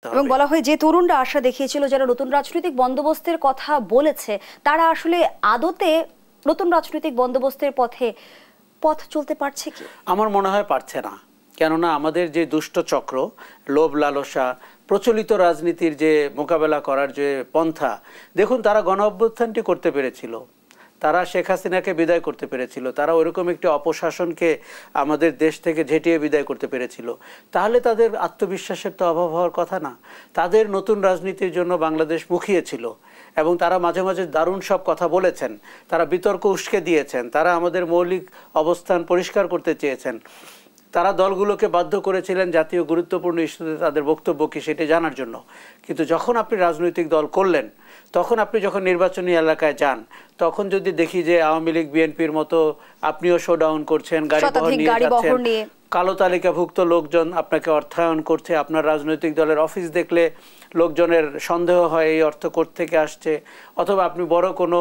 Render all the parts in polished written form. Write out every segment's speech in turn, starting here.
এবং বলা হয় যে তরুণরা আশা দেখিয়েছিল, যারা নতুন রাজনৈতিক বন্দোবস্তের কথা বলেছে, তারা আসলে আদতে নতুন রাজনৈতিক বন্দোবস্তের পথ চলতে পারছে কি? আমার মনে হয় পারছে না। কেননা আমাদের যে দুষ্ট চক্র, লোভ লালসা, প্রচলিত রাজনীতির যে মোকাবেলা করার যে পন্থা, দেখুন তারা গণ অভ্যুত্থানটি করতে পেরেছিল, তারা শেখ হাসিনাকে বিদায় করতে পেরেছিল, তারা ওইরকম একটি অপশাসনকে আমাদের দেশ থেকে ঝেঁটিয়ে বিদায় করতে পেরেছিল। তাহলে তাদের আত্মবিশ্বাসের তো অভাব হওয়ার কথা না। তাদের নতুন রাজনীতির জন্য বাংলাদেশ মুখিয়েছিল এবং তারা মাঝে মাঝে দারুণ সব কথা বলেছেন, তারা বিতর্ক উস্কে দিয়েছেন, তারা আমাদের মৌলিক অবস্থান পরিষ্কার করতে চেয়েছেন, তারা দলগুলোকে বাধ্য করেছিলেন জাতীয় গুরুত্বপূর্ণ ইস্যুতে তাদের বক্তব্য কি সেটি জানার জন্য। কিন্তু যখন আপনি রাজনৈতিক দল করলেন, তখন আপনি যখন নির্বাচনী এলাকায় যান, তখন যদি দেখি যে আওয়ামী লীগ বিএনপির মতো আপনিও শোডাউন করছেন, গাড়ি বহর নিয়ে যাচ্ছেন, কালো তালিকাভুক্ত লোকজন আপনাকে অর্থায়ন করছে, আপনার রাজনৈতিক দলের অফিস দেখলে লোকজনের সন্দেহ হয় এই অর্থ কোত্থেকে আসছে, অথবা আপনি বড় কোনো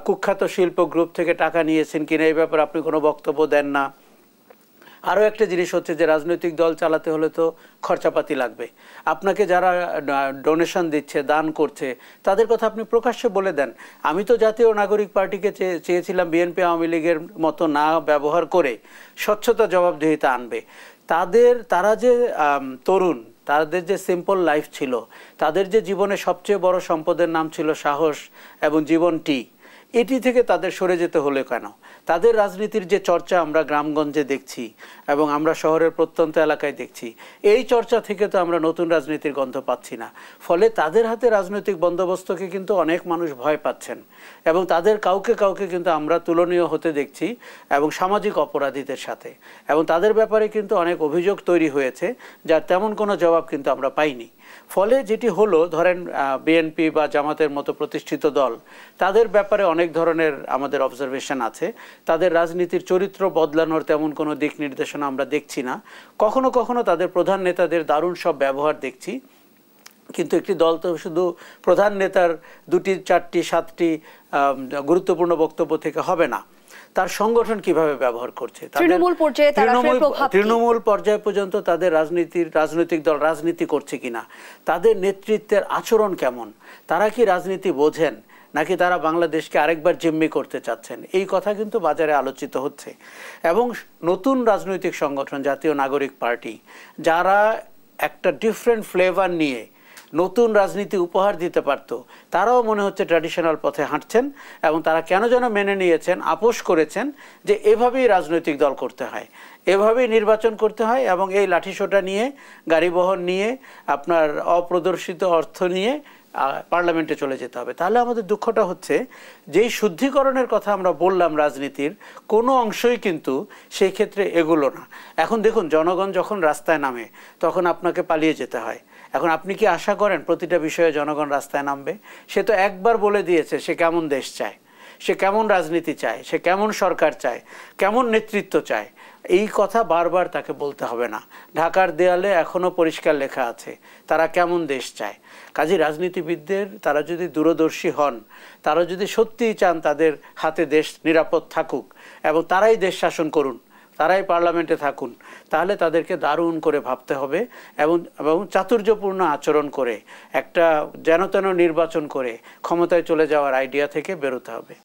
কুখ্যাত শিল্প গ্রুপ থেকে টাকা নিয়েছেন কিনা এই ব্যাপারে আপনি কোনো বক্তব্য দেন না। আরও একটা জিনিস হচ্ছে যে রাজনৈতিক দল চালাতে হলে তো খরচাপাতি লাগবে। আপনাকে যারা ডোনেশন দিচ্ছে, দান করছে, তাদের কথা আপনি প্রকাশ্যে বলে দেন। আমি তো জাতীয় নাগরিক পার্টিকে চেয়েছিলাম বিএনপি আওয়ামী লীগের মতো না ব্যবহার করে স্বচ্ছতা জবাবদিহিতা আনবে। তারা যে তরুণ, তাদের যে সিম্পল লাইফ ছিল, তাদের যে জীবনে সবচেয়ে বড় সম্পদের নাম ছিল সাহস এবং জীবনটি, এটি থেকে তাদের সরে যেতে হলে কেন? তাদের রাজনীতির যে চর্চা আমরা গ্রামগঞ্জে দেখছি এবং আমরা শহরের প্রত্যন্ত এলাকায় দেখছি, এই চর্চা থেকে তো আমরা নতুন রাজনীতির গন্ধ পাচ্ছি না। ফলে তাদের হাতে রাজনৈতিক বন্দোবস্তকে কিন্তু অনেক মানুষ ভয় পাচ্ছেন এবং তাদের কাউকে কিন্তু আমরা তুলনীয় হতে দেখছি এবং সামাজিক অপরাধীদের সাথে, এবং তাদের ব্যাপারে কিন্তু অনেক অভিযোগ তৈরি হয়েছে যার তেমন কোনো জবাব কিন্তু আমরা পাইনি। ফলে যেটি হলো, ধরেন বিএনপি বা জামাতের মতো প্রতিষ্ঠিত দল, তাদের ব্যাপারে অনেক ধরনের আমাদের অবজারভেশন আছে। তাদের রাজনীতির চরিত্র বদলানোর তেমন কোনো দিক নির্দেশনা আমরা দেখছি না। কখনো কখনো তাদের প্রধান নেতাদের দারুণ সব ব্যবহার দেখছি, কিন্তু একটি দল তো শুধু প্রধান নেতার 2টি 4টি 7টি গুরুত্বপূর্ণ বক্তব্য থেকে হবে না। তার সংগঠন কিভাবে ব্যবহার করছে, তৃণমূল পর্যায়ে পর্যন্ত তাদের রাজনৈতিক দল রাজনীতি করছে কিনা, তাদের নেতৃত্বের আচরণ কেমন, তারা কি রাজনীতি বোঝেন নাকি তারা বাংলাদেশকে আরেকবার জিম্মি করতে চাচ্ছেন, এই কথা কিন্তু বাজারে আলোচিত হচ্ছে। এবং নতুন রাজনৈতিক সংগঠন জাতীয় নাগরিক পার্টি, যারা একটা ডিফারেন্ট ফ্লেভার নিয়ে নতুন রাজনীতি উপহার দিতে পারত, তারাও মনে হচ্ছে ট্র্যাডিশনাল পথে হাঁটছেন এবং তারা কেন যেন মেনে নিয়েছেন, আপোষ করেছেন যে এভাবেই রাজনৈতিক দল করতে হয়, এভাবেই নির্বাচন করতে হয় এবং এই লাঠিসোঁটা নিয়ে, গাড়ি বহর নিয়ে, আপনার অপ্রদর্শিত অর্থ নিয়ে পার্লামেন্টে চলে যেতে হবে। তাহলে আমাদের দুঃখটা হচ্ছে যেই শুদ্ধিকরণের কথা আমরা বললাম রাজনীতির, কোনো অংশই কিন্তু সেই ক্ষেত্রে এগুলো না। এখন দেখুন, জনগণ যখন রাস্তায় নামে তখন আপনাকে পালিয়ে যেতে হয়। এখন আপনি কি আশা করেন প্রতিটা বিষয়ে জনগণ রাস্তায় নামবে? সে তো একবার বলে দিয়েছে সে কেমন দেশ চায়, সে কেমন রাজনীতি চায়, সে কেমন সরকার চায়, কেমন নেতৃত্ব চায়। এই কথা বারবার তাকে বলতে হবে না। ঢাকার দেয়ালে এখনও পরিষ্কার লেখা আছে তারা কেমন দেশ চায়। কাজী রাজনীতিবিদদের, তারা যদি দূরদর্শী হন, তারা যদি সত্যিই চান তাদের হাতে দেশ নিরাপদ থাকুক এবং তারাই দেশ শাসন করুন, তারাই পার্লামেন্টে থাকুন, তাহলে তাদেরকে দারুণ করে ভাবতে হবে এবং চাতুর্যপূর্ণ আচরণ করে একটা যেন তেন নির্বাচন করে ক্ষমতায় চলে যাওয়ার আইডিয়া থেকে বেরোতে হবে।